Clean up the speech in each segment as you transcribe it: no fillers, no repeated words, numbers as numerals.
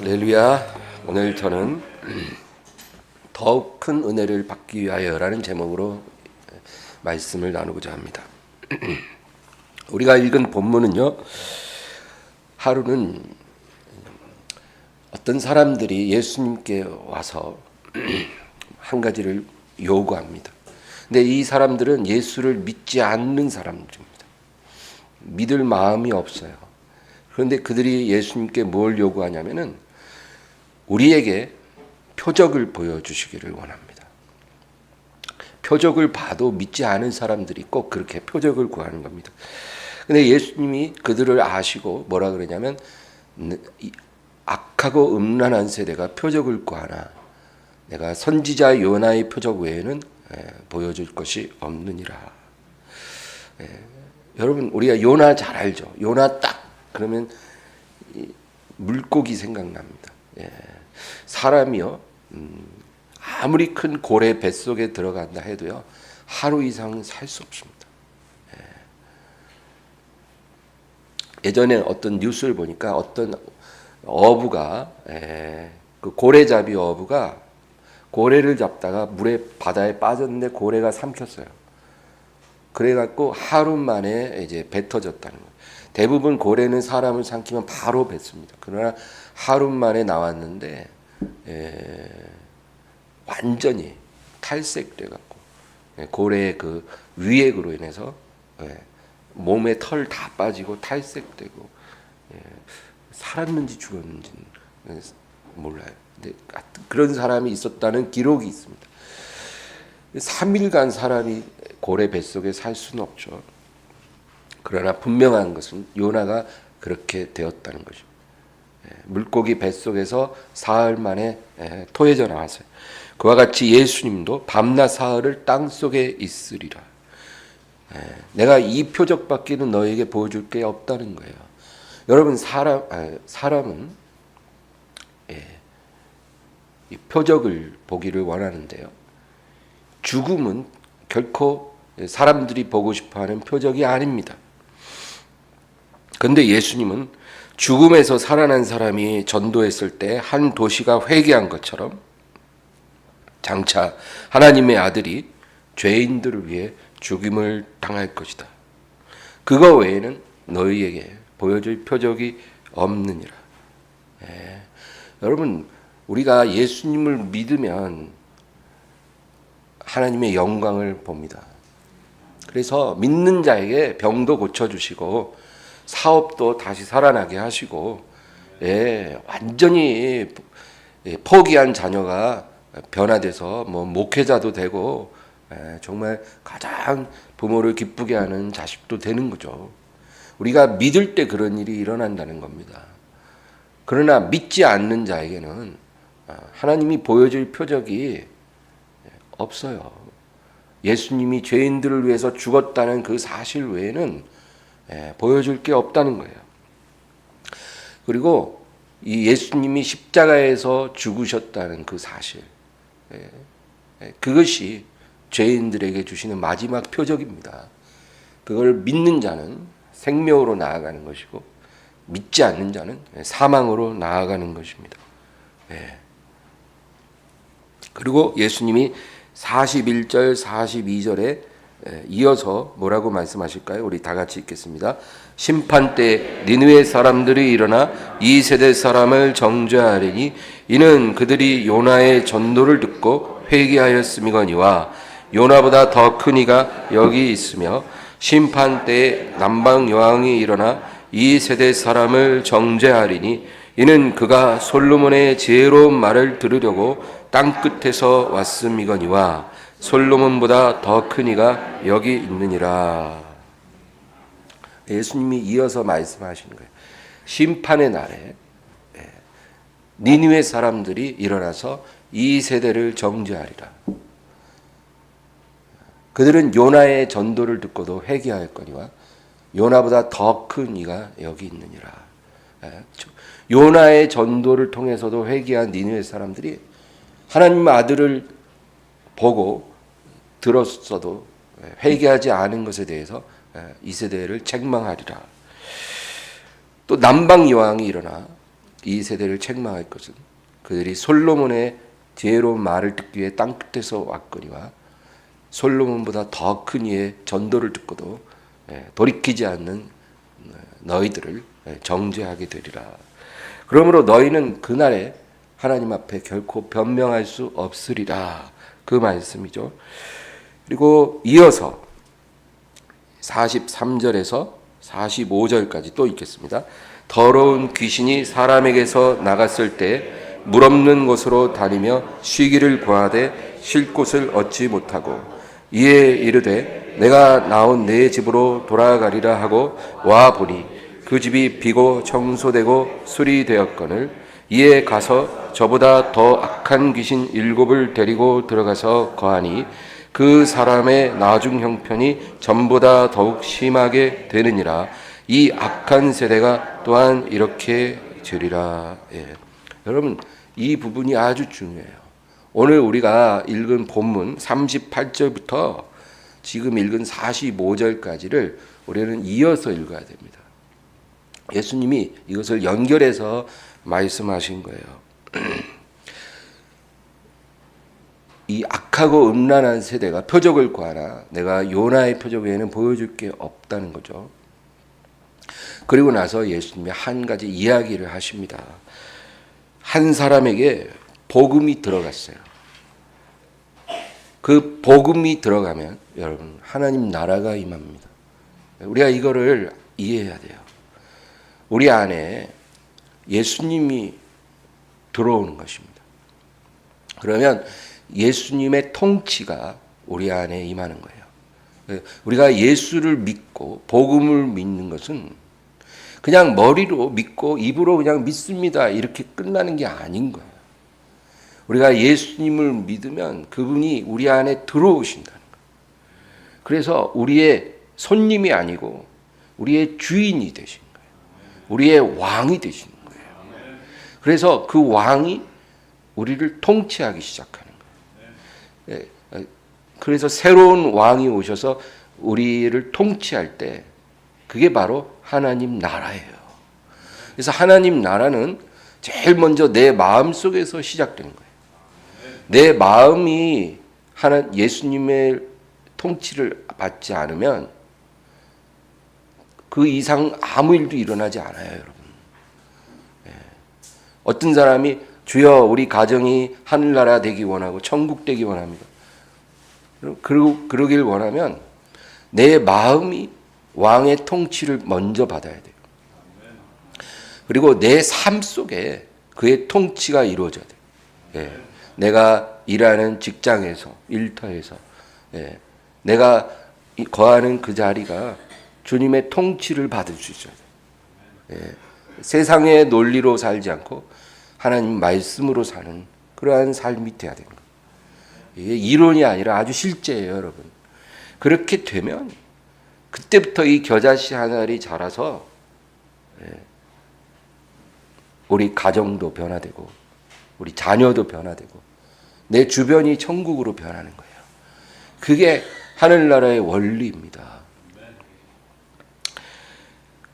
할렐루야. 오늘 저는 더욱 큰 은혜를 받기 위하여라는 제목으로 말씀을 나누고자 합니다. 우리가 읽은 본문은요, 하루는 어떤 사람들이 예수님께 와서 한 가지를 요구합니다. 근데 이 사람들은 예수를 믿지 않는 사람들입니다. 믿을 마음이 없어요. 그런데 그들이 예수님께 뭘 요구하냐면은 우리에게 표적을 보여주시기를 원합니다. 표적을 봐도 믿지 않은 사람들이 꼭 그렇게 표적을 구하는 겁니다. 근데 예수님이 그들을 아시고 뭐라 그러냐면 악하고 음란한 세대가 표적을 구하나 내가 선지자 요나의 표적 외에는 보여줄 것이 없느니라. 여러분 우리가 요나 잘 알죠. 요나 딱 그러면 물고기 생각납니다. 사람이요 아무리 큰 고래 뱃속에 들어간다 해도요 하루 이상 살 수 없습니다. 예전에 어떤 뉴스를 보니까 어떤 어부가 그 고래잡이 어부가 고래를 잡다가 바다에 빠졌는데 고래가 삼켰어요. 그래갖고 하루 만에 이제 뱉어졌다는 거예요. 대부분 고래는 사람을 삼키면 바로 뱉습니다. 그러나 하루 만에 나왔는데 완전히 탈색돼갖고 고래의 그 위액으로 인해서 몸에 털 다 빠지고 탈색되고 살았는지 죽었는지는 몰라요. 근데 그런 사람이 있었다는 기록이 있습니다. 3일간 사람이 고래 뱃속에 살 수는 없죠. 그러나 분명한 것은 요나가 그렇게 되었다는 것입니다. 물고기 뱃속에서 사흘 만에 토해져 나왔어요. 그와 같이 예수님도 밤낮 사흘을 땅속에 있으리라. 내가 이 표적밖에는 너에게 보여줄 게 없다는 거예요. 여러분 사람은 이 표적을 보기를 원하는데요. 죽음은 결코 사람들이 보고 싶어하는 표적이 아닙니다. 그런데 예수님은 죽음에서 살아난 사람이 전도했을 때 한 도시가 회개한 것처럼 장차 하나님의 아들이 죄인들을 위해 죽임을 당할 것이다. 그거 외에는 너희에게 보여줄 표적이 없느니라. 여러분 우리가 예수님을 믿으면 하나님의 영광을 봅니다. 그래서 믿는 자에게 병도 고쳐주시고 사업도 다시 살아나게 하시고 완전히 포기한 자녀가 변화돼서 뭐 목회자도 되고 정말 가장 부모를 기쁘게 하는 자식도 되는 거죠. 우리가 믿을 때 그런 일이 일어난다는 겁니다. 그러나 믿지 않는 자에게는 하나님이 보여줄 표적이 없어요. 예수님이 죄인들을 위해서 죽었다는 그 사실 외에는 보여줄 게 없다는 거예요. 그리고 이 예수님이 십자가에서 죽으셨다는 그 사실, 그것이 죄인들에게 주시는 마지막 표적입니다. 그걸 믿는 자는 생명으로 나아가는 것이고 믿지 않는 자는 사망으로 나아가는 것입니다. 그리고 예수님이 41절 42절에 이어서 뭐라고 말씀하실까요? 우리 다 같이 읽겠습니다. 심판 때 니느웨 사람들이 일어나 이 세대 사람을 정죄하리니 이는 그들이 요나의 전도를 듣고 회개하였음이거니와 요나보다 더 큰 이가 여기 있으며 심판 때에 남방 여왕이 일어나 이 세대 사람을 정죄하리니 이는 그가 솔로몬의 지혜로운 말을 들으려고 땅 끝에서 왔음이거니와 솔로몬보다 더 큰 이가 여기 있느니라. 예수님이 이어서 말씀하시는 거예요. 심판의 날에 니느웨 사람들이 일어나서 이 세대를 정죄하리라. 그들은 요나의 전도를 듣고도 회개하였거니와 요나보다 더 큰 이가 여기 있느니라. 요나의 전도를 통해서도 회개한 니느웨 사람들이 하나님 아들을 보고 들었어도 회개하지 않은 것에 대해서 이 세대를 책망하리라. 또 남방 여왕이 일어나 이 세대를 책망할 것은 그들이 솔로몬의 지혜로운 말을 듣기 위해 땅 끝에서 왔거니와 솔로몬보다 더 큰 이의 전도를 듣고도 돌이키지 않는 너희들을 정죄하게 되리라. 그러므로 너희는 그날에 하나님 앞에 결코 변명할 수 없으리라. 그 말씀이죠. 그리고 이어서 43절에서 45절까지 또 읽겠습니다. 더러운 귀신이 사람에게서 나갔을 때 물 없는 곳으로 다니며 쉬기를 구하되 쉴 곳을 얻지 못하고 이에 이르되 내가 나온 내 집으로 돌아가리라 하고 와 보니 그 집이 비고 청소되고 수리되었거늘 이에 가서 저보다 더 악한 귀신 7을 데리고 들어가서 거하니 그 사람의 나중 형편이 전보다 더욱 심하게 되느니라. 이 악한 세대가 또한 이렇게 되리라. 여러분, 이 부분이 아주 중요해요. 오늘 우리가 읽은 본문 38절부터 지금 읽은 45절까지를 우리는 이어서 읽어야 됩니다. 예수님이 이것을 연결해서 말씀하신 거예요. 이 악하고 음란한 세대가 표적을 구하나 내가 요나의 표적 외에는 보여줄 게 없다는 거죠. 그리고 나서 예수님이 한 가지 이야기를 하십니다. 한 사람에게 복음이 들어갔어요. 그 복음이 들어가면 여러분 하나님 나라가 임합니다. 우리가 이거를 이해해야 돼요. 우리 안에 예수님이 들어오는 것입니다. 그러면 예수님의 통치가 우리 안에 임하는 거예요. 우리가 예수를 믿고 복음을 믿는 것은 그냥 머리로 믿고 입으로 그냥 믿습니다 이렇게 끝나는 게 아닌 거예요. 우리가 예수님을 믿으면 그분이 우리 안에 들어오신다는 거예요. 그래서 우리의 손님이 아니고 우리의 주인이 되신 거예요. 우리의 왕이 되시는 거예요. 그래서 그 왕이 우리를 통치하기 시작하는 거예요. 그래서 새로운 왕이 오셔서 우리를 통치할 때 그게 바로 하나님 나라예요. 그래서 하나님 나라는 제일 먼저 내 마음 속에서 시작되는 거예요. 내 마음이 예수님의 통치를 받지 않으면 그 이상 아무 일도 일어나지 않아요, 여러분. 어떤 사람이 주여 우리 가정이 하늘나라 되기 원하고 천국 되기 원합니다. 그러길 원하면 내 마음이 왕의 통치를 먼저 받아야 돼요. 그리고 내 삶 속에 그의 통치가 이루어져야 돼요. 내가 일하는 직장에서, 일터에서, 내가 거하는 그 자리가 주님의 통치를 받을 수 있어야 돼요. 세상의 논리로 살지 않고 하나님 말씀으로 사는 그러한 삶이 돼야 되는 거예요. 이게 이론이 아니라 아주 실제예요, 여러분. 그렇게 되면 그때부터 이 겨자씨 하나를 자라서 우리 가정도 변화되고 우리 자녀도 변화되고 내 주변이 천국으로 변하는 거예요. 그게 하늘나라의 원리입니다.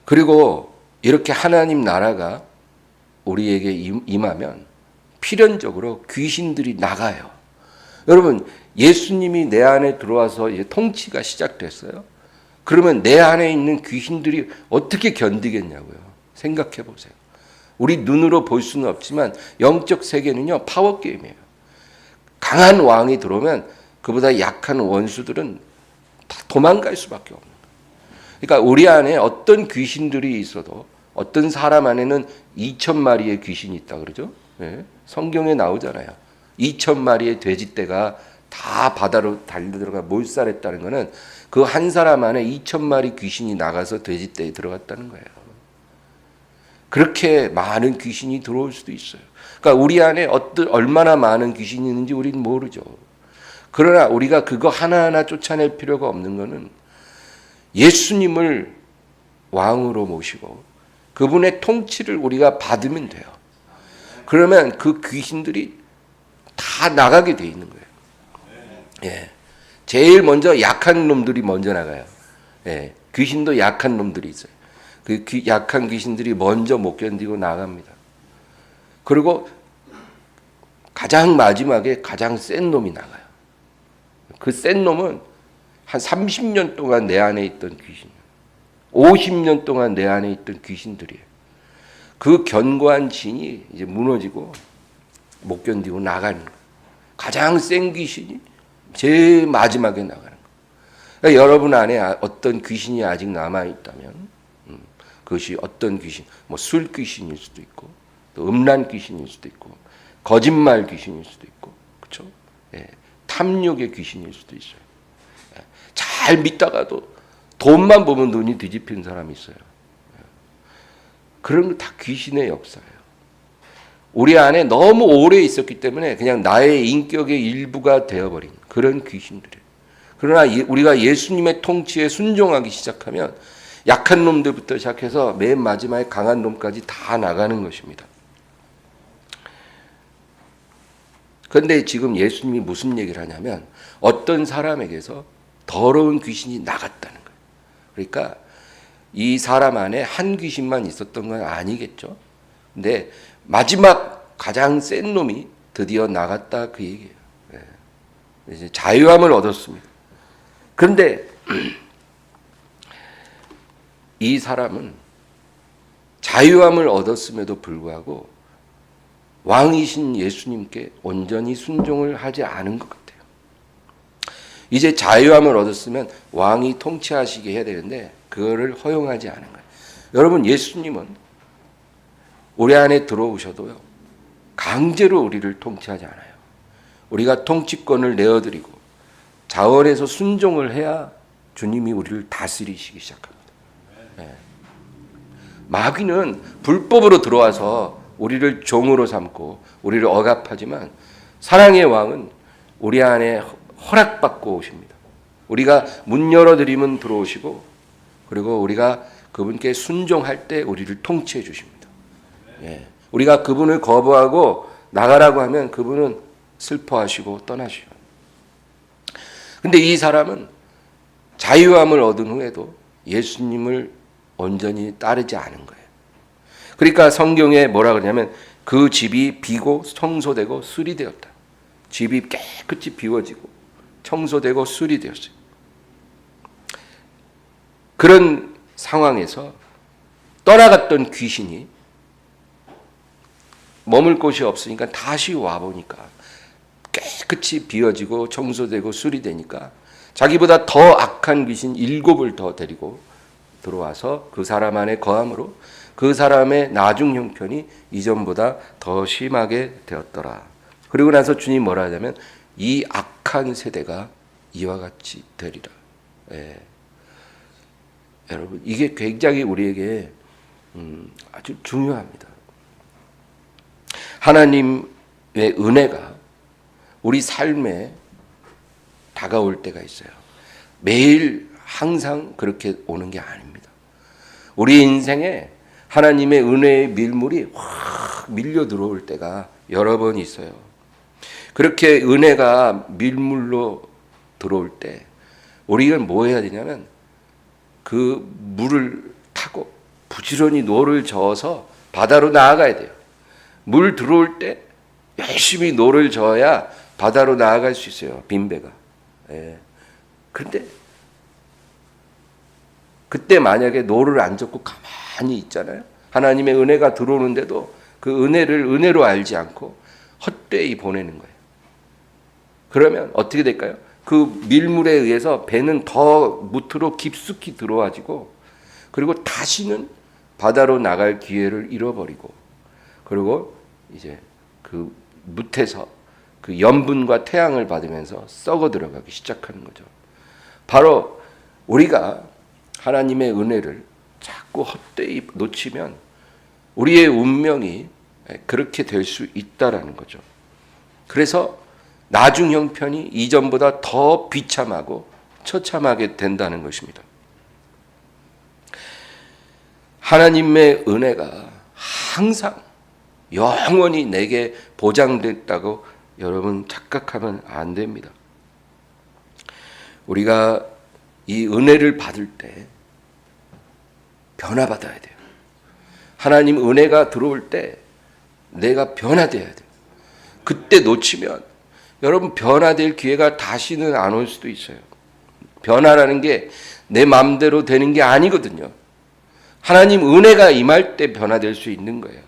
그리고 이렇게 하나님 나라가 우리에게 임하면 필연적으로 귀신들이 나가요. 여러분, 예수님이 내 안에 들어와서 이제 통치가 시작됐어요. 그러면 내 안에 있는 귀신들이 어떻게 견디겠냐고요. 생각해 보세요. 우리 눈으로 볼 수는 없지만 영적 세계는요, 파워게임이에요. 강한 왕이 들어오면 그보다 약한 원수들은 다 도망갈 수밖에 없는 거예요. 그러니까 우리 안에 어떤 귀신들이 있어도 어떤 사람 안에는 2,000마리의 귀신이 있다 그러죠. 성경에 나오잖아요. 2,000마리의 돼지떼가 다 바다로 달려들어가 몰살했다는 것은 그 한 사람 안에 2,000마리 귀신이 나가서 돼지떼에 들어갔다는 거예요. 그렇게 많은 귀신이 들어올 수도 있어요. 그러니까 우리 안에 얼마나 많은 귀신이 있는지 우리는 모르죠. 그러나 우리가 그거 하나하나 쫓아낼 필요가 없는 것은 예수님을 왕으로 모시고 그분의 통치를 우리가 받으면 돼요. 그러면 그 귀신들이 다 나가게 돼 있는 거예요. 제일 먼저 약한 놈들이 먼저 나가요. 귀신도 약한 놈들이 있어요. 그 약한 귀신들이 먼저 못 견디고 나갑니다. 그리고 가장 마지막에 가장 센 놈이 나가요. 그 센 놈은 한 30년 동안 내 안에 있던 귀신, 50년 동안 내 안에 있던 귀신들이에요. 그 견고한 진이 이제 무너지고 못 견디고 나가는 거예요. 가장 센 귀신이 제일 마지막에 나가는 거예요. 그러니까 여러분 안에 어떤 귀신이 아직 남아있다면 그것이 어떤 귀신, 뭐 술 귀신일 수도 있고 또 음란 귀신일 수도 있고 거짓말 귀신일 수도 있고 그렇죠? 예, 탐욕의 귀신일 수도 있어요. 예, 잘 믿다가도 돈만 보면 눈이 뒤집힌 사람이 있어요. 예, 그런 거 다 귀신의 역사예요. 우리 안에 너무 오래 있었기 때문에 그냥 나의 인격의 일부가 되어버린 그런 귀신들이에요. 그러나 우리가 예수님의 통치에 순종하기 시작하면 약한 놈들부터 시작해서 맨 마지막에 강한 놈까지 다 나가는 것입니다. 그런데 지금 예수님이 무슨 얘기를 하냐면 어떤 사람에게서 더러운 귀신이 나갔다는 거예요. 그러니까 이 사람 안에 한 귀신만 있었던 건 아니겠죠. 근데 마지막 가장 센 놈이 드디어 나갔다 그 얘기예요. 이제 자유함을 얻었습니다. 그런데 이 사람은 자유함을 얻었음에도 불구하고 왕이신 예수님께 온전히 순종을 하지 않은 것 같아요. 이제 자유함을 얻었으면 왕이 통치하시게 해야 되는데 그거를 허용하지 않은 거예요. 여러분, 예수님은 우리 안에 들어오셔도요 강제로 우리를 통치하지 않아요. 우리가 통치권을 내어드리고 자원에서 순종을 해야 주님이 우리를 다스리시기 시작합니다. 네. 마귀는 불법으로 들어와서 우리를 종으로 삼고 우리를 억압하지만 사랑의 왕은 우리 안에 허락받고 오십니다. 우리가 문 열어드리면 들어오시고 그리고 우리가 그분께 순종할 때 우리를 통치해 주십니다. 예. 우리가 그분을 거부하고 나가라고 하면 그분은 슬퍼하시고 떠나시죠. 근데 이 사람은 자유함을 얻은 후에도 예수님을 온전히 따르지 않은 거예요. 그러니까 성경에 뭐라 그러냐면 그 집이 비고 청소되고 수리되었다. 집이 깨끗이 비워지고 청소되고 수리되었어요. 그런 상황에서 떠나갔던 귀신이 머물 곳이 없으니까 다시 와보니까 깨끗이 비워지고 청소되고 수리되니까 자기보다 더 악한 귀신 7을 더 데리고 들어와서 그 사람 안에 거함으로 그 사람의 나중 형편이 이전보다 더 심하게 되었더라. 그리고 나서 주님 뭐라 하냐면 이 악한 세대가 이와 같이 되리라. 예. 여러분, 이게 굉장히 우리에게 아주 중요합니다. 하나님의 은혜가 우리 삶에 다가올 때가 있어요. 매일 항상 그렇게 오는 게 아닙니다. 우리 인생에 하나님의 은혜의 밀물이 확 밀려 들어올 때가 여러 번 있어요. 그렇게 은혜가 밀물로 들어올 때 우리가 뭐 해야 되냐면 그 물을 타고 부지런히 노를 저어서 바다로 나아가야 돼요. 물 들어올 때 열심히 노를 저어야 바다로 나아갈 수 있어요. 빈배가. 예. 그런데 그때 만약에 노를 안 젓고 가만히 있잖아요. 하나님의 은혜가 들어오는데도 그 은혜를 은혜로 알지 않고 헛되이 보내는 거예요. 그러면 어떻게 될까요? 그 밀물에 의해서 배는 더 무트로 깊숙이 들어와지고 그리고 다시는 바다로 나갈 기회를 잃어버리고 그리고 이제 그 무태서 그 염분과 태양을 받으면서 썩어 들어가기 시작하는 거죠. 바로 우리가 하나님의 은혜를 자꾸 헛되이 놓치면 우리의 운명이 그렇게 될 수 있다라는 거죠. 그래서 나중 형편이 이전보다 더 비참하고 처참하게 된다는 것입니다. 하나님의 은혜가 항상 영원히 내게 보장됐다고 여러분 착각하면 안 됩니다. 우리가 이 은혜를 받을 때 변화받아야 돼요. 하나님 은혜가 들어올 때 내가 변화돼야 돼요. 그때 놓치면 여러분 변화될 기회가 다시는 안 올 수도 있어요. 변화라는 게 내 마음대로 되는 게 아니거든요. 하나님 은혜가 임할 때 변화될 수 있는 거예요.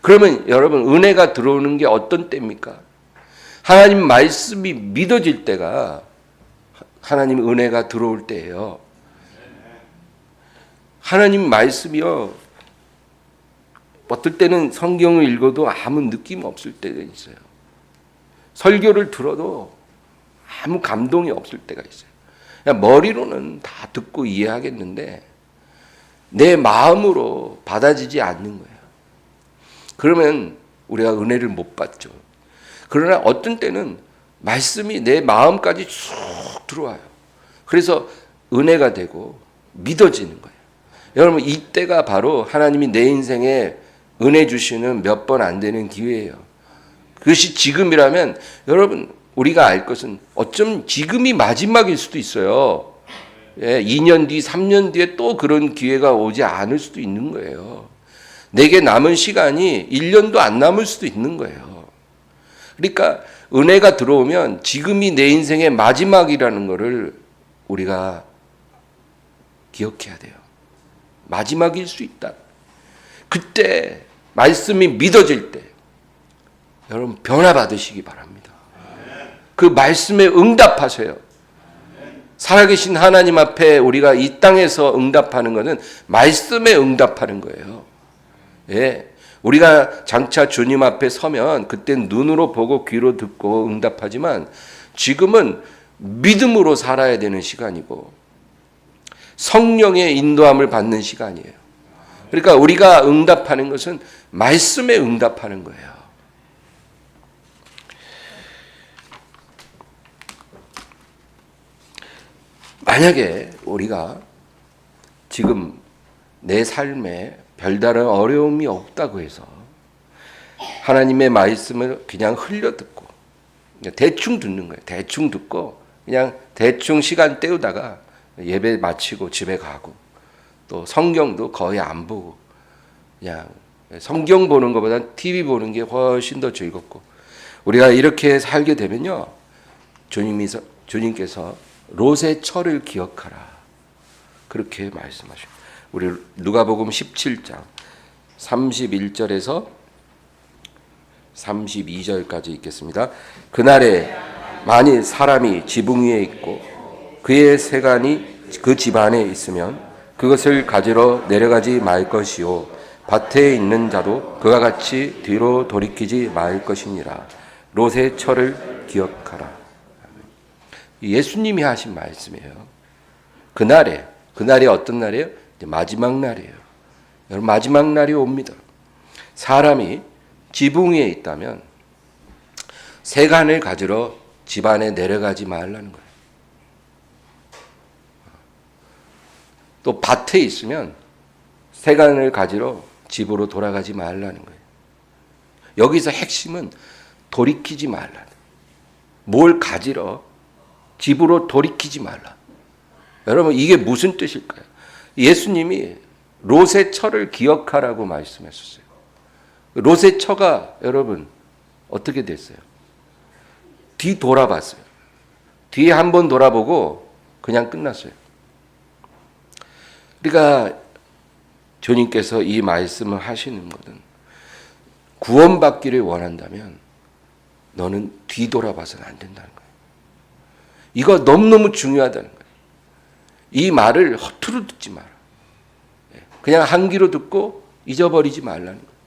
그러면 여러분 은혜가 들어오는 게 어떤 때입니까? 하나님 말씀이 믿어질 때가 하나님 은혜가 들어올 때예요. 하나님 말씀이요. 어떨 때는 성경을 읽어도 아무 느낌 없을 때가 있어요. 설교를 들어도 아무 감동이 없을 때가 있어요. 그냥 머리로는 다 듣고 이해하겠는데 내 마음으로 받아지지 않는 거예요. 그러면 우리가 은혜를 못 받죠. 그러나 어떤 때는 말씀이 내 마음까지 쭉 들어와요. 그래서 은혜가 되고 믿어지는 거예요. 여러분 이때가 바로 하나님이 내 인생에 은혜 주시는 몇 번 안 되는 기회예요. 그것이 지금이라면 여러분 우리가 알 것은 어쩜 지금이 마지막일 수도 있어요. 2년 뒤, 3년 뒤에 또 그런 기회가 오지 않을 수도 있는 거예요. 내게 남은 시간이 1년도 안 남을 수도 있는 거예요. 그러니까 은혜가 들어오면 지금이 내 인생의 마지막이라는 것을 우리가 기억해야 돼요. 마지막일 수 있다. 그때 말씀이 믿어질 때 여러분 변화 받으시기 바랍니다. 그 말씀에 응답하세요. 살아계신 하나님 앞에 우리가 이 땅에서 응답하는 것은 말씀에 응답하는 거예요. 예. 우리가 장차 주님 앞에 서면 그땐 눈으로 보고 귀로 듣고 응답하지만 지금은 믿음으로 살아야 되는 시간이고 성령의 인도함을 받는 시간이에요. 그러니까 우리가 응답하는 것은 말씀에 응답하는 거예요. 만약에 우리가 지금 내 삶에 별다른 어려움이 없다고 해서 하나님의 말씀을 그냥 흘려듣고 대충 듣는 거예요. 대충 듣고 그냥 대충 시간 때우다가 예배 마치고 집에 가고 또 성경도 거의 안 보고 그냥 성경 보는 것보다 TV 보는 게 훨씬 더 즐겁고 우리가 이렇게 살게 되면요. 주님께서 롯의 철을 기억하라. 그렇게 말씀하십니다. 우리 누가복음 17장 31절에서 32절까지 읽겠습니다. 그날에 만일 사람이 지붕 위에 있고 그의 세간이 그 집안에 있으면 그것을 가지러 내려가지 말 것이요 밭에 있는 자도 그와 같이 뒤로 돌이키지 말 것이니라. 롯의 철을 기억하라. 예수님이 하신 말씀이에요. 그날이 어떤 날이에요? 마지막 날이에요. 여러분 마지막 날이 옵니다. 사람이 지붕 위에 있다면 세간을 가지러 집안에 내려가지 말라는 거예요. 또 밭에 있으면 세간을 가지러 집으로 돌아가지 말라는 거예요. 여기서 핵심은 돌이키지 말라. 뭘 가지러 집으로 돌이키지 말라. 여러분 이게 무슨 뜻일까요? 예수님이 롯의 처를 기억하라고 말씀했었어요. 롯의 처가 여러분 어떻게 됐어요? 뒤돌아봤어요. 뒤에 한번 돌아보고 그냥 끝났어요. 그러니까 주님께서 이 말씀을 하시는 것은 구원받기를 원한다면 너는 뒤돌아봐서는 안 된다는 거예요. 이거 너무너무 중요하다는 거예요. 이 말을 허투루 듣지 마라. 그냥 한 귀로 듣고 잊어버리지 말라는 거예요.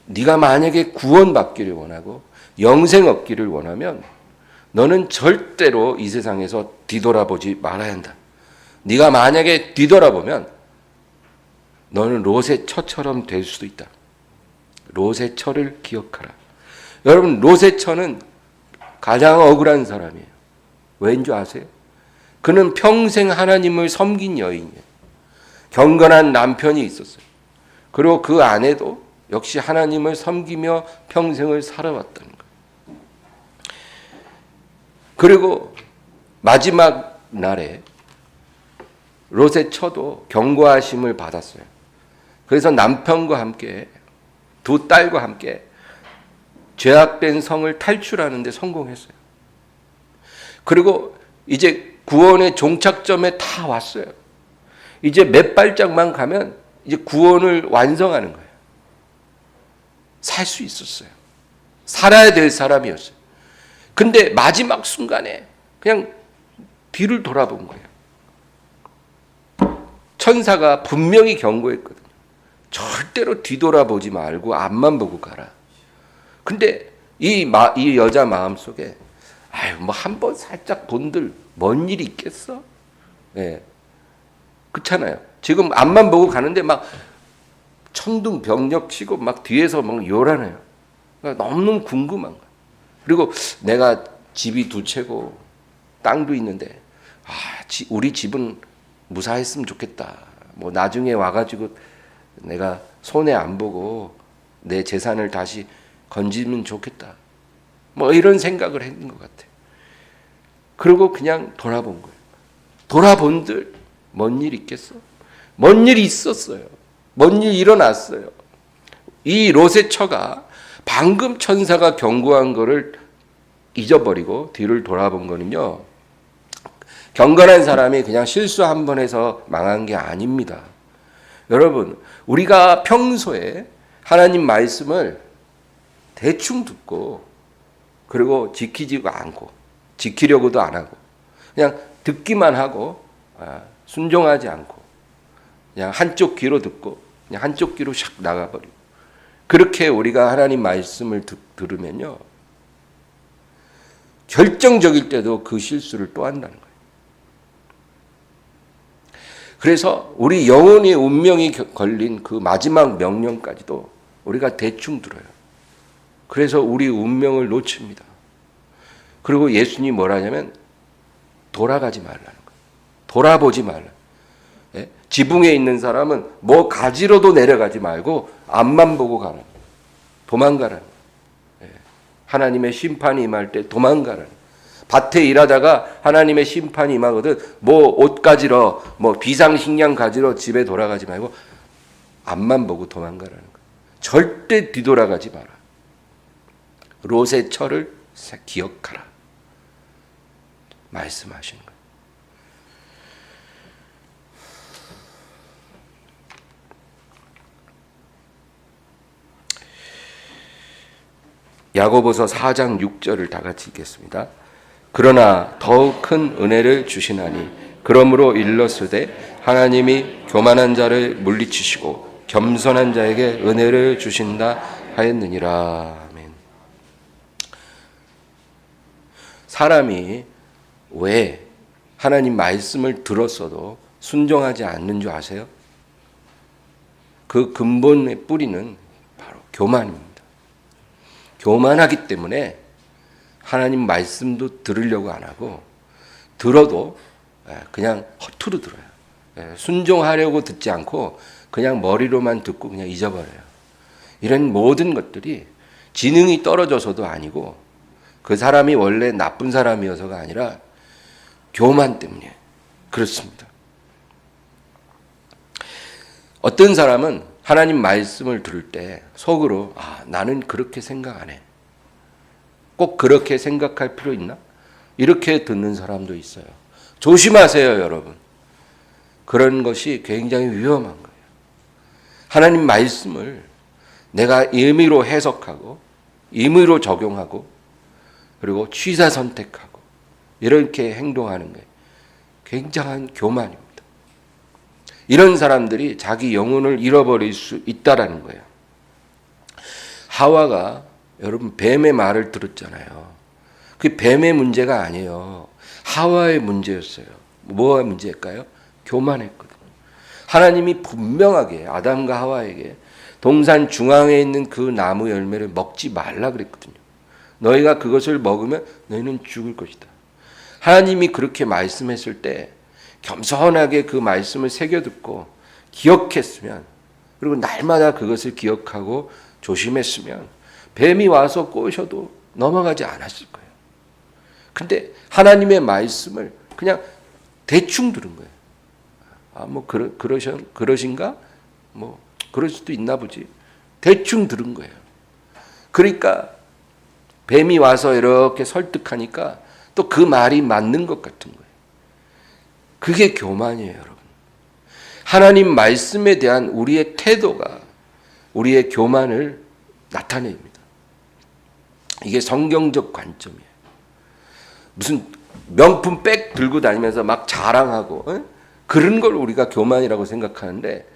네가 만약에 구원받기를 원하고 영생 얻기를 원하면 너는 절대로 이 세상에서 뒤돌아보지 말아야 한다. 네가 만약에 뒤돌아보면 너는 롯의 처처럼 될 수도 있다. 롯의 처를 기억하라. 여러분 롯의 처는 가장 억울한 사람이에요. 왜인 줄 아세요? 그는 평생 하나님을 섬긴 여인이에요. 경건한 남편이 있었어요. 그리고 그 아내도 역시 하나님을 섬기며 평생을 살아왔다는 거예요. 그리고 마지막 날에 롯의 처도 경고하심을 받았어요. 그래서 남편과 함께 두 딸과 함께 죄악된 성을 탈출하는 데 성공했어요. 그리고 이제 구원의 종착점에 다 왔어요. 이제 몇 발짝만 가면 이제 구원을 완성하는 거예요. 살 수 있었어요. 살아야 될 사람이었어요. 근데 마지막 순간에 그냥 뒤를 돌아본 거예요. 천사가 분명히 경고했거든요. 절대로 뒤돌아보지 말고 앞만 보고 가라. 근데 이 여자 마음속에 아유 뭐 한 번 살짝 본들 뭔 일이 있겠어? 네. 그렇잖아요. 지금 앞만 보고 가는데 막 천둥병력 치고 막 뒤에서 막 요란해요. 그러니까 너무 궁금한 거예요. 그리고 내가 집이 두 채고 땅도 있는데 우리 집은 무사했으면 좋겠다. 뭐 나중에 와가지고 내가 손해 안 보고 내 재산을 다시 건지면 좋겠다. 뭐 이런 생각을 했는 것 같아요. 그리고 그냥 돌아본 거예요. 돌아본들 뭔 일 있겠어? 뭔 일이 있었어요. 뭔 일 일어났어요. 이 롯의 처가 방금 천사가 경고한 거를 잊어버리고 뒤를 돌아본 거는요. 경건한 사람이 그냥 실수 한 번 해서 망한 게 아닙니다. 여러분, 우리가 평소에 하나님 말씀을 대충 듣고 그리고 지키지가 않고 지키려고도 안 하고 그냥 듣기만 하고 순종하지 않고 그냥 한쪽 귀로 듣고 그냥 한쪽 귀로 샥 나가버리고 그렇게 우리가 하나님 말씀을 들으면요. 결정적일 때도 그 실수를 또 한다는 거예요. 그래서 우리 영혼의 운명이 걸린 그 마지막 명령까지도 우리가 대충 들어요. 그래서 우리 운명을 놓칩니다. 그리고 예수님이 뭐라냐면 돌아가지 말라는 거예요. 돌아보지 말라. 예? 지붕에 있는 사람은 뭐 가지러도 내려가지 말고 앞만 보고 가라. 도망가라. 예. 하나님의 심판이 임할 때 도망가라. 밭에 일하다가 하나님의 심판이 임하거든 뭐 옷 가지러 뭐 비상식량 가지러 집에 돌아가지 말고 앞만 보고 도망가라는 거예요. 절대 뒤돌아가지 마라. 롯의 처를 기억하라. 말씀하시는 거예요. 야고보서 4장 6절을 다 같이 읽겠습니다. 그러나 더욱 큰 은혜를 주시나니 그러므로 일렀으되 하나님이 교만한 자를 물리치시고 겸손한 자에게 은혜를 주신다 하였느니라. 아멘. 사람이 왜 하나님 말씀을 들었어도 순종하지 않는 줄 아세요? 그 근본의 뿌리는 바로 교만입니다. 교만하기 때문에 하나님 말씀도 들으려고 안 하고 들어도 그냥 허투루 들어요. 순종하려고 듣지 않고 그냥 머리로만 듣고 그냥 잊어버려요. 이런 모든 것들이 지능이 떨어져서도 아니고 그 사람이 원래 나쁜 사람이어서가 아니라 교만 때문에 그렇습니다. 어떤 사람은 하나님 말씀을 들을 때 속으로 나는 그렇게 생각 안 해. 꼭 그렇게 생각할 필요 있나? 이렇게 듣는 사람도 있어요. 조심하세요, 여러분. 그런 것이 굉장히 위험한 거예요. 하나님 말씀을 내가 임의로 해석하고 임의로 적용하고 그리고 취사 선택하고 이렇게 행동하는 거예요. 굉장한 교만입니다. 이런 사람들이 자기 영혼을 잃어버릴 수 있다라는 거예요. 하와가 여러분 뱀의 말을 들었잖아요. 그 뱀의 문제가 아니에요. 하와의 문제였어요. 뭐가 문제일까요? 교만했거든요. 하나님이 분명하게 아담과 하와에게 동산 중앙에 있는 그 나무 열매를 먹지 말라 그랬거든요. 너희가 그것을 먹으면 너희는 죽을 것이다. 하나님이 그렇게 말씀했을 때 겸손하게 그 말씀을 새겨듣고 기억했으면 그리고 날마다 그것을 기억하고 조심했으면 뱀이 와서 꼬셔도 넘어가지 않았을 거예요. 근데 하나님의 말씀을 그냥 대충 들은 거예요. 그러신가? 뭐 그럴 수도 있나 보지. 대충 들은 거예요. 그러니까 뱀이 와서 이렇게 설득하니까 또 그 말이 맞는 것 같은 거예요. 그게 교만이에요, 여러분. 하나님 말씀에 대한 우리의 태도가 우리의 교만을 나타냅니다. 이게 성경적 관점이에요. 무슨 명품 백 들고 다니면서 막 자랑하고 그런 걸 우리가 교만이라고 생각하는데,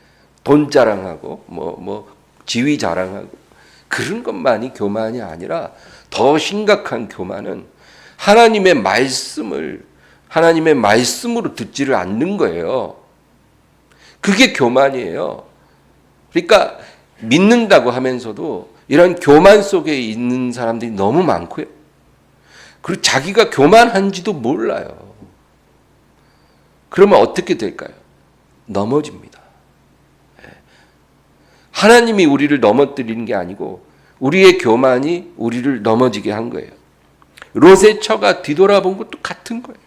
돈 자랑하고 뭐 지위 자랑하고 그런 것만이 교만이 아니라 더 심각한 교만은 하나님의 말씀으로 듣지를 않는 거예요. 그게 교만이에요. 그러니까 믿는다고 하면서도 이런 교만 속에 있는 사람들이 너무 많고요. 그리고 자기가 교만한지도 몰라요. 그러면 어떻게 될까요? 넘어집니다. 하나님이 우리를 넘어뜨리는 게 아니고 우리의 교만이 우리를 넘어지게 한 거예요. 롯의 처가 뒤돌아본 것도 같은 거예요.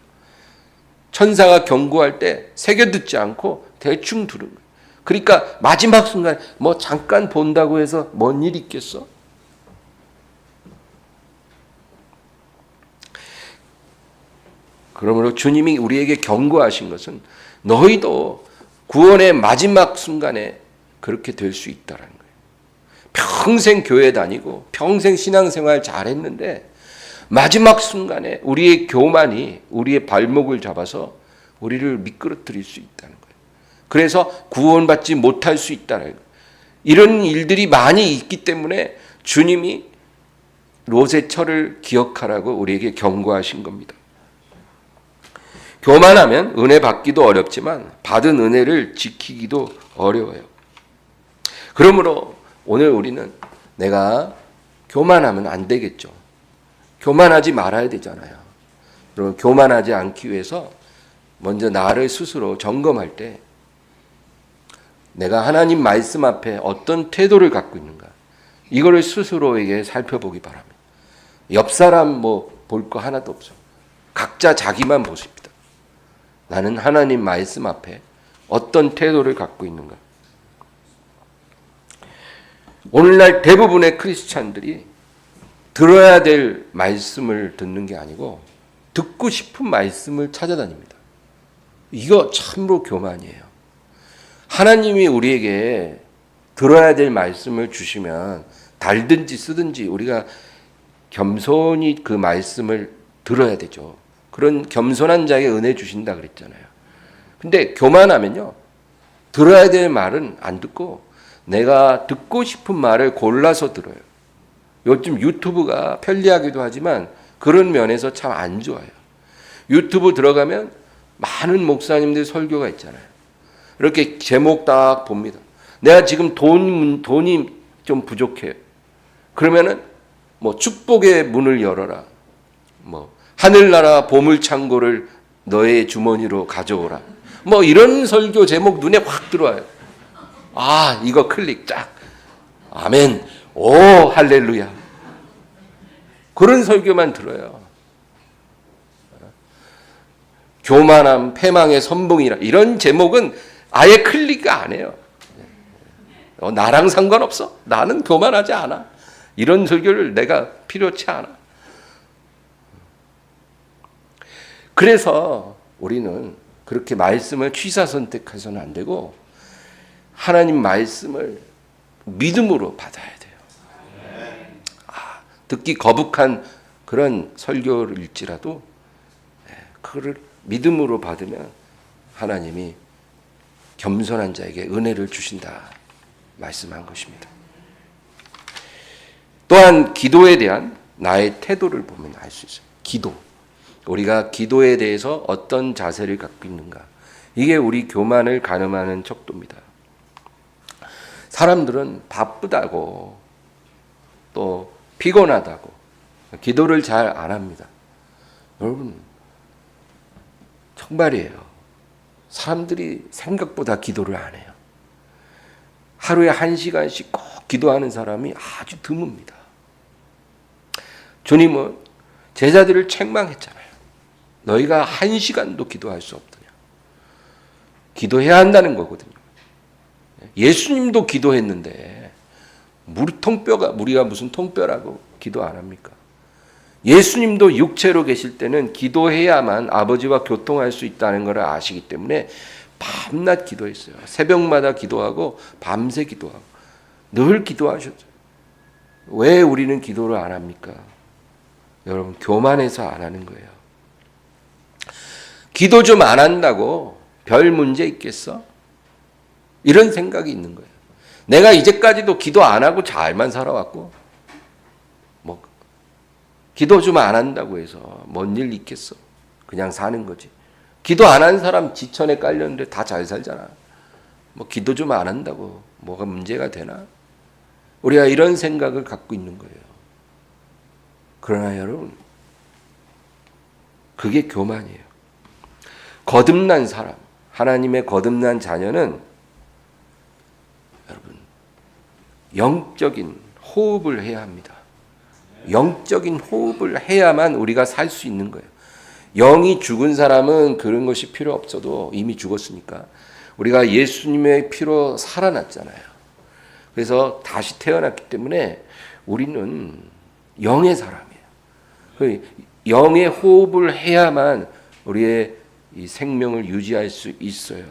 천사가 경고할 때 새겨듣지 않고 대충 들은 거예요. 그러니까 마지막 순간 뭐 잠깐 본다고 해서 뭔 일이 있겠어? 그러므로 주님이 우리에게 경고하신 것은 너희도 구원의 마지막 순간에 그렇게 될 수 있다는 거예요. 평생 교회 다니고 평생 신앙생활 잘했는데 마지막 순간에 우리의 교만이 우리의 발목을 잡아서 우리를 미끄러뜨릴 수 있다는 거예요. 그래서 구원받지 못할 수 있다는 거예요. 이런 일들이 많이 있기 때문에 주님이 롯의 처를 기억하라고 우리에게 경고하신 겁니다. 교만하면 은혜 받기도 어렵지만 받은 은혜를 지키기도 어려워요. 그러므로 오늘 우리는 내가 교만하면 안 되겠죠. 교만하지 말아야 되잖아요. 그럼 교만하지 않기 위해서 먼저 나를 스스로 점검할 때 내가 하나님 말씀 앞에 어떤 태도를 갖고 있는가, 이거를 스스로에게 살펴보기 바랍니다. 옆 사람 볼 거 하나도 없어요. 각자 자기만 보십니다. 나는 하나님 말씀 앞에 어떤 태도를 갖고 있는가. 오늘날 대부분의 크리스찬들이 들어야 될 말씀을 듣는 게 아니고 듣고 싶은 말씀을 찾아다닙니다. 이거 참으로 교만이에요. 하나님이 우리에게 들어야 될 말씀을 주시면 달든지 쓰든지 우리가 겸손히 그 말씀을 들어야 되죠. 그런 겸손한 자에게 은혜 주신다 그랬잖아요. 근데 교만하면요, 들어야 될 말은 안 듣고 내가 듣고 싶은 말을 골라서 들어요. 요즘 유튜브가 편리하기도 하지만 그런 면에서 참 안 좋아요. 유튜브 들어가면 많은 목사님들 설교가 있잖아요. 이렇게 제목 딱 봅니다. 내가 지금 돈이 좀 부족해요. 그러면은 축복의 문을 열어라. 하늘나라 보물창고를 너의 주머니로 가져오라. 이런 설교 제목 눈에 확 들어와요. 아, 이거 클릭 쫙. 아멘. 오, 할렐루야. 그런 설교만 들어요. 교만함, 패망의 선봉이라 이런 제목은 아예 클릭 안 해요. 나랑 상관없어. 나는 교만하지 않아. 이런 설교를 내가 필요치 않아. 그래서 우리는 그렇게 말씀을 취사 선택해서는 안 되고 하나님 말씀을 믿음으로 받아야 돼요. 듣기 거북한 그런 설교일지라도 그거를 믿음으로 받으면 하나님이 겸손한 자에게 은혜를 주신다 말씀한 것입니다. 또한 기도에 대한 나의 태도를 보면 알 수 있어요. 기도. 우리가 기도에 대해서 어떤 자세를 갖고 있는가. 이게 우리 교만을 가늠하는 척도입니다. 사람들은 바쁘다고 또 피곤하다고 기도를 잘 안 합니다. 여러분, 정말이에요. 사람들이 생각보다 기도를 안 해요. 하루에 1시간씩 꼭 기도하는 사람이 아주 드뭅니다. 주님은 제자들을 책망했잖아요. 너희가 1시간도 기도할 수 없더냐. 기도해야 한다는 거거든요. 예수님도 기도했는데 우리가 무슨 통뼈라고 기도 안 합니까? 예수님도 육체로 계실 때는 기도해야만 아버지와 교통할 수 있다는 것을 아시기 때문에 밤낮 기도했어요. 새벽마다 기도하고 밤새 기도하고 늘 기도하셨죠. 왜 우리는 기도를 안 합니까? 여러분, 교만해서 안 하는 거예요. 기도 좀 안 한다고 별 문제 있겠어? 이런 생각이 있는 거예요. 내가 이제까지도 기도 안 하고 잘만 살아왔고 기도 좀 안 한다고 해서 뭔 일 있겠어? 그냥 사는 거지. 기도 안 한 사람 지천에 깔렸는데 다 잘 살잖아. 기도 좀 안 한다고 뭐가 문제가 되나? 우리가 이런 생각을 갖고 있는 거예요. 그러나 여러분, 그게 교만이에요. 거듭난 사람, 하나님의 거듭난 자녀는 여러분, 영적인 호흡을 해야 합니다. 영적인 호흡을 해야만 우리가 살 수 있는 거예요. 영이 죽은 사람은 그런 것이 필요 없어도 이미 죽었으니까. 우리가 예수님의 피로 살아났잖아요. 그래서 다시 태어났기 때문에 우리는 영의 사람이에요. 영의 호흡을 해야만 우리의 이 생명을 유지할 수 있어요.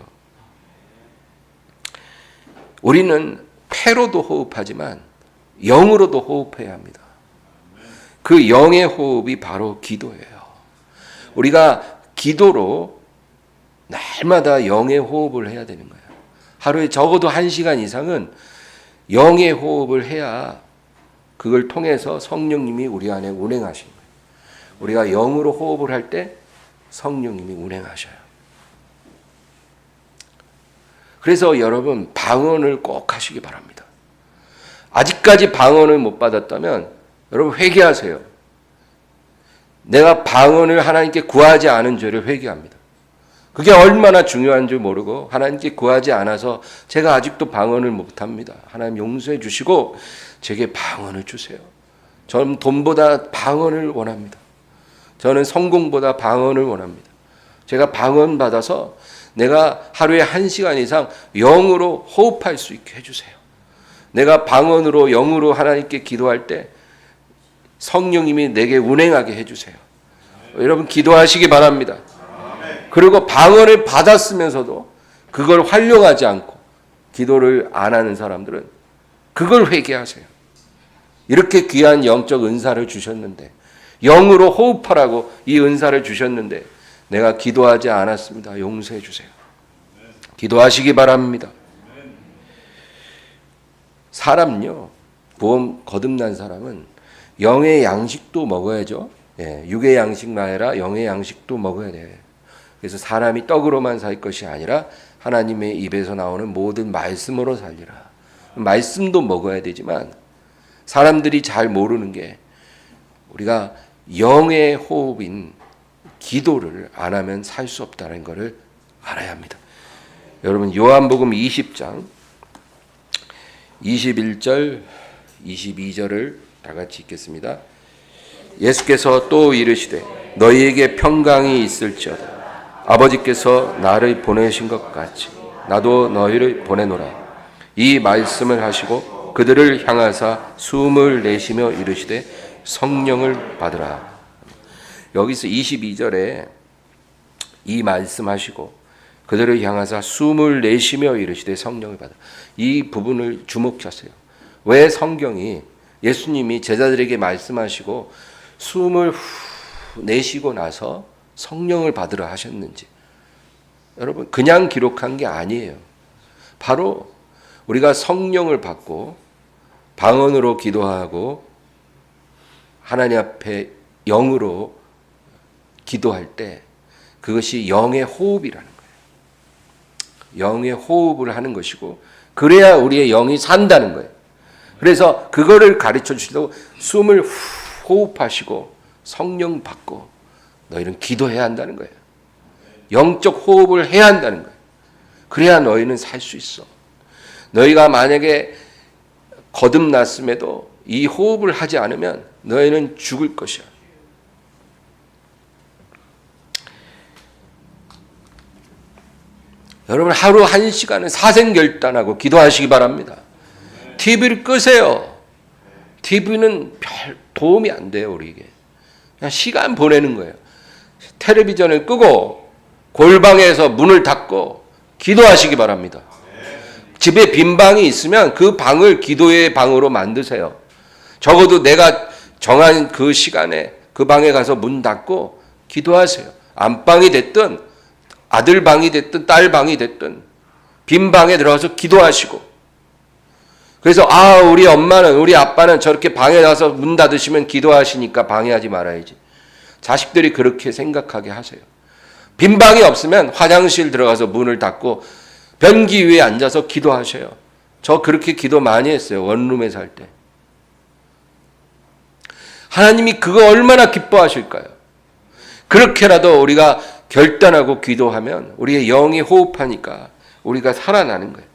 우리는 폐로도 호흡하지만 영으로도 호흡해야 합니다. 그 영의 호흡이 바로 기도예요. 우리가 기도로 날마다 영의 호흡을 해야 되는 거예요. 하루에 적어도 1시간 이상은 영의 호흡을 해야 그걸 통해서 성령님이 우리 안에 운행하시는 거예요. 우리가 영으로 호흡을 할 때 성령님이 운행하셔요. 그래서 여러분, 방언을 꼭 하시기 바랍니다. 아직까지 방언을 못 받았다면 여러분 회개하세요. 내가 방언을 하나님께 구하지 않은 죄를 회개합니다. 그게 얼마나 중요한 줄 모르고 하나님께 구하지 않아서 제가 아직도 방언을 못합니다. 하나님 용서해 주시고 제게 방언을 주세요. 저는 돈보다 방언을 원합니다. 저는 성공보다 방언을 원합니다. 제가 방언 받아서 내가 하루에 1시간 이상 영으로 호흡할 수 있게 해주세요. 내가 방언으로 영으로 하나님께 기도할 때 성령님이 내게 운행하게 해주세요. 여러분 기도하시기 바랍니다. 그리고 방언을 받았으면서도 그걸 활용하지 않고 기도를 안 하는 사람들은 그걸 회개하세요. 이렇게 귀한 영적 은사를 주셨는데, 영으로 호흡하라고 이 은사를 주셨는데 내가 기도하지 않았습니다. 용서해 주세요. 기도하시기 바랍니다. 사람요, 구원 거듭난 사람은 영의 양식도 먹어야죠. 육의 양식만 아니라 영의 양식도 먹어야 돼요. 그래서 사람이 떡으로만 살 것이 아니라 하나님의 입에서 나오는 모든 말씀으로 살리라. 말씀도 먹어야 되지만 사람들이 잘 모르는 게 우리가 영의 호흡인 기도를 안 하면 살 수 없다는 것을 알아야 합니다. 여러분 요한복음 20장 21절 22절을 다 같이 읽겠습니다. 예수께서 또 이르시되 너희에게 평강이 있을지어다. 아버지께서 나를 보내신 것 같이 나도 너희를 보내노라. 이 말씀을 하시고 그들을 향하사 숨을 내쉬며 이르시되 성령을 받으라. 여기서 22절에 이 말씀하시고 그들을 향하사 숨을 내쉬며 이르시되 성령을 받으라. 이 부분을 주목하세요. 왜 성경이 예수님이 제자들에게 말씀하시고 숨을 후 내쉬고 나서 성령을 받으라 하셨는지 여러분 그냥 기록한 게 아니에요. 바로 우리가 성령을 받고 방언으로 기도하고 하나님 앞에 영으로 기도할 때 그것이 영의 호흡이라는 거예요. 영의 호흡을 하는 것이고 그래야 우리의 영이 산다는 거예요. 그래서 그거를 가르쳐 주시려고 숨을 호흡하시고 성령 받고 너희는 기도해야 한다는 거예요. 영적 호흡을 해야 한다는 거예요. 그래야 너희는 살 수 있어. 너희가 만약에 거듭났음에도 이 호흡을 하지 않으면 너희는 죽을 것이야. 여러분 하루 1시간은 사생결단하고 기도하시기 바랍니다. TV를 끄세요. TV는 별 도움이 안 돼요, 우리에게. 그냥 시간 보내는 거예요. 텔레비전을 끄고 골방에서 문을 닫고 기도하시기 바랍니다. 집에 빈 방이 있으면 그 방을 기도의 방으로 만드세요. 적어도 내가 정한 그 시간에 그 방에 가서 문 닫고 기도하세요. 안방이 됐든 아들 방이 됐든 딸 방이 됐든 빈 방에 들어가서 기도하시고, 그래서 우리 엄마는 우리 아빠는 저렇게 방에 가서 문 닫으시면 기도하시니까 방해하지 말아야지. 자식들이 그렇게 생각하게 하세요. 빈 방이 없으면 화장실 들어가서 문을 닫고 변기 위에 앉아서 기도하셔요. 저 그렇게 기도 많이 했어요. 원룸에 살 때. 하나님이 그거 얼마나 기뻐하실까요? 그렇게라도 우리가 결단하고 기도하면 우리의 영이 호흡하니까 우리가 살아나는 거예요.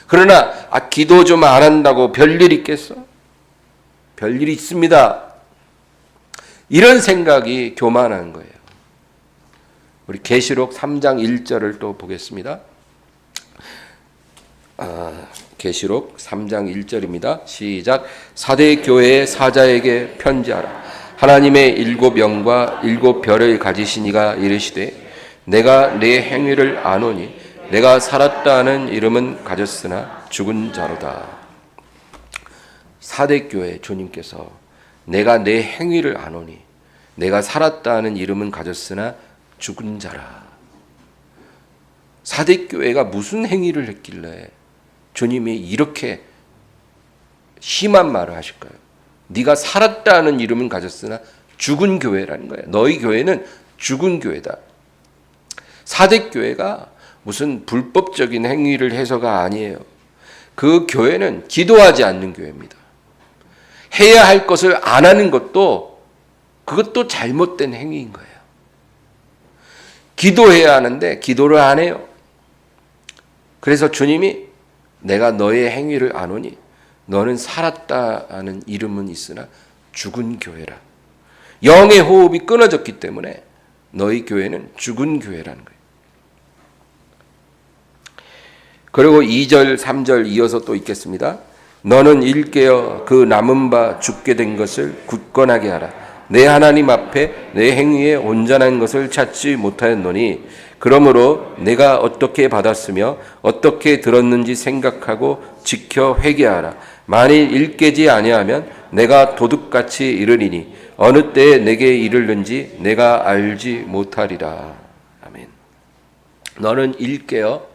그러나 기도 좀 안 한다고 별일 있겠어? 별일이 있습니다. 이런 생각이 교만한 거예요. 우리 계시록 3장 1절을 또 보겠습니다. 계시록 3장 1절입니다. 시작. 사대 교회의 사자에게 편지하라. 하나님의 일곱 영과 일곱 별을 가지신 이가 이르시되 내가 내 행위를 아노니 내가 살았다 하는 이름은 가졌으나 죽은 자로다. 사대 교회 주님께서 내가 내 행위를 아노니 내가 살았다 하는 이름은 가졌으나 죽은 자라. 사대 교회가 무슨 행위를 했길래 주님이 이렇게 심한 말을 하실까요? 네가 살았다 하는 이름은 가졌으나 죽은 교회라는 거예요. 너희 교회는 죽은 교회다. 사대 교회가 무슨 불법적인 행위를 해서가 아니에요. 그 교회는 기도하지 않는 교회입니다. 해야 할 것을 안 하는 그것도 잘못된 행위인 거예요. 기도해야 하는데 기도를 안 해요. 그래서 주님이 내가 너의 행위를 아노니 너는 살았다 하는 이름은 있으나 죽은 교회라. 영의 호흡이 끊어졌기 때문에 너희 교회는 죽은 교회라는 거예요. 그리고 2절, 3절 이어서 또 읽겠습니다. 너는 일깨어 그 남은 바 죽게 된 것을 굳건하게 하라. 내 하나님 앞에 내 행위에 온전한 것을 찾지 못하였노니 그러므로 내가 어떻게 받았으며 어떻게 들었는지 생각하고 지켜 회개하라. 만일 일깨지 아니하면 내가 도둑같이 이르리니 어느 때에 내게 이르는지 내가 알지 못하리라. 아멘. 너는 일깨어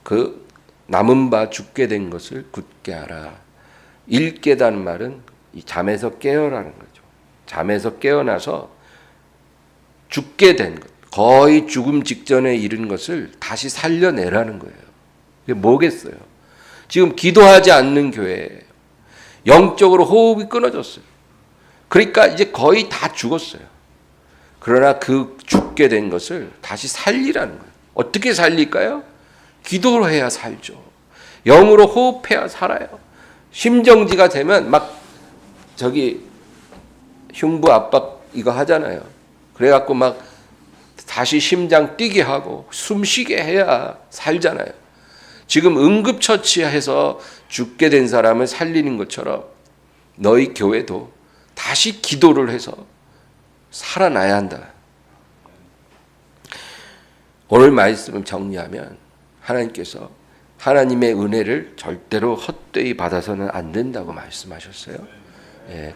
그 남은 바 죽게 된 것을 굳게 하라. 일깨다는 말은 이 잠에서 깨어라는 거죠. 잠에서 깨어나서 죽게 된 것, 거의 죽음 직전에 이른 것을 다시 살려내라는 거예요. 그게 뭐겠어요? 지금 기도하지 않는 교회예요. 영적으로 호흡이 끊어졌어요. 그러니까 이제 거의 다 죽었어요. 그러나 그 죽게 된 것을 다시 살리라는 거예요. 어떻게 살릴까요? 기도를 해야 살죠. 영으로 호흡해야 살아요. 심정지가 되면 막 흉부 압박 이거 하잖아요. 그래갖고 막 다시 심장 뛰게 하고 숨 쉬게 해야 살잖아요. 지금 응급처치해서 죽게 된 사람을 살리는 것처럼 너희 교회도 다시 기도를 해서 살아나야 한다. 오늘 말씀을 정리하면 하나님께서 하나님의 은혜를 절대로 헛되이 받아서는 안 된다고 말씀하셨어요.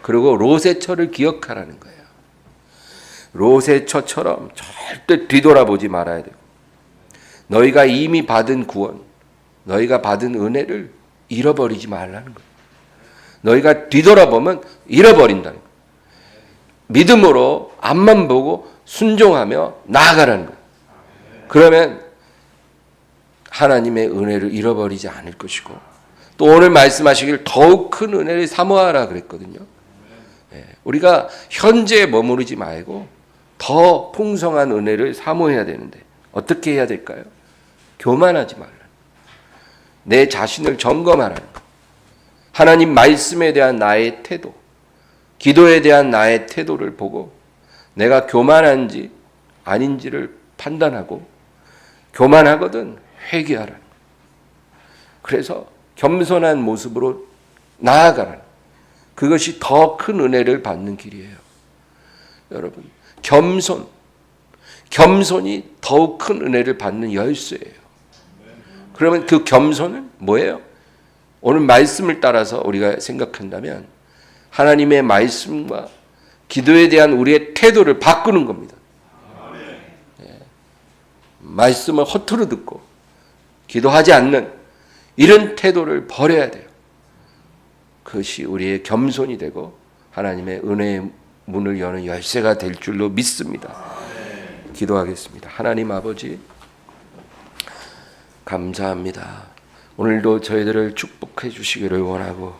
그리고 롯의 처를 기억하라는 거예요. 롯의 처처럼 절대 뒤돌아보지 말아야 되고 너희가 이미 받은 구원, 너희가 받은 은혜를 잃어버리지 말라는 거예요. 너희가 뒤돌아보면 잃어버린다는 거예요. 믿음으로 앞만 보고 순종하며 나아가라는 거예요. 그러면 하나님의 은혜를 잃어버리지 않을 것이고 또 오늘 말씀하시길 더욱 큰 은혜를 사모하라 그랬거든요. 우리가 현재에 머무르지 말고 더 풍성한 은혜를 사모해야 되는데 어떻게 해야 될까요? 교만하지 말라. 내 자신을 점검하라는 거. 하나님 말씀에 대한 나의 태도, 기도에 대한 나의 태도를 보고 내가 교만한지 아닌지를 판단하고 교만하거든 회개하라는 거예요. 그래서 겸손한 모습으로 나아가라는 거예요. 그것이 더 큰 은혜를 받는 길이에요. 여러분, 겸손이 더욱 큰 은혜를 받는 열쇠예요. 그러면 그 겸손은 뭐예요? 오늘 말씀을 따라서 우리가 생각한다면 하나님의 말씀과 기도에 대한 우리의 태도를 바꾸는 겁니다. 말씀을 허투루 듣고 기도하지 않는 이런 태도를 버려야 돼요. 그것이 우리의 겸손이 되고 하나님의 은혜의 문을 여는 열쇠가 될 줄로 믿습니다. 기도하겠습니다. 하나님 아버지, 감사합니다. 오늘도 저희들을 축복해 주시기를 원하고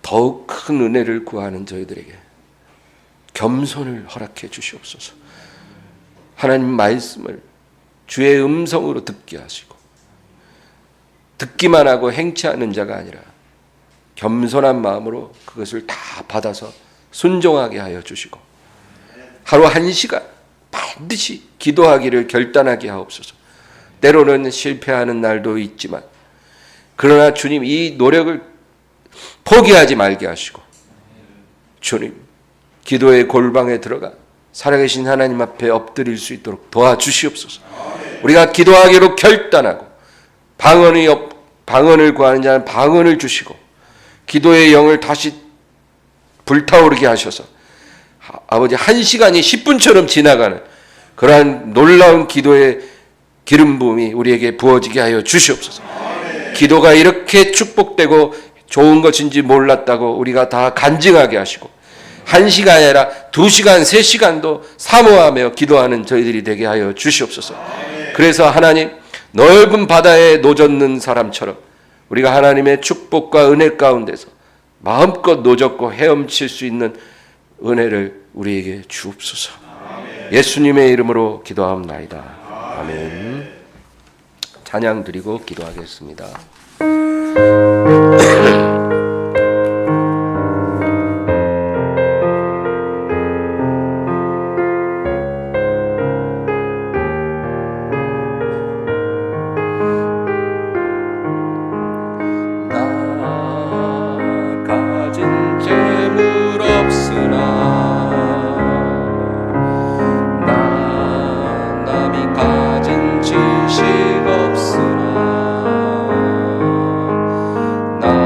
더욱 큰 은혜를 구하는 저희들에게 겸손을 허락해 주시옵소서. 하나님 말씀을 주의 음성으로 듣게 하시고 듣기만 하고 행치 않는 자가 아니라 겸손한 마음으로 그것을 다 받아서 순종하게 하여 주시고 하루 1시간 반드시 기도하기를 결단하게 하옵소서. 때로는 실패하는 날도 있지만 그러나 주님, 이 노력을 포기하지 말게 하시고 주님, 기도의 골방에 들어가 살아계신 하나님 앞에 엎드릴 수 있도록 도와주시옵소서. 우리가 기도하기로 결단하고 방언을 구하는 자는 방언을 주시고 기도의 영을 다시 불타오르게 하셔서 아버지 1시간이 10분처럼 지나가는 그러한 놀라운 기도의 기름 부음이 우리에게 부어지게 하여 주시옵소서. 기도가 이렇게 축복되고 좋은 것인지 몰랐다고 우리가 다 간증하게 하시고 1시간이 아니라 2시간, 3시간도 사모하며 기도하는 저희들이 되게 하여 주시옵소서. 그래서 하나님, 넓은 바다에 노젓는 사람처럼 우리가 하나님의 축복과 은혜 가운데서 마음껏 노젓고 헤엄칠 수 있는 은혜를 우리에게 주옵소서. 예수님의 이름으로 기도하옵나이다. 아멘. 찬양 드리고 기도하겠습니다. 나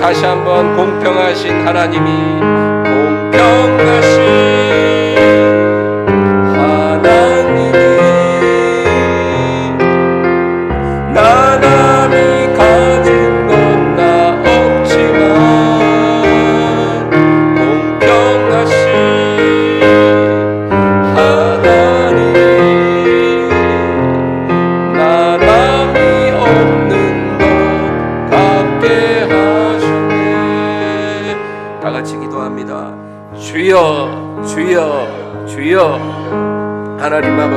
다시 한번 공평하신 하나님이 공평하신 하나님이 나 남이 가진 건 다 없지만 공평하신 하나님 나 남이 없는 것 같게 하시네. 다 같이 기도합니다. 주여 주여 주여. 하나님 아버지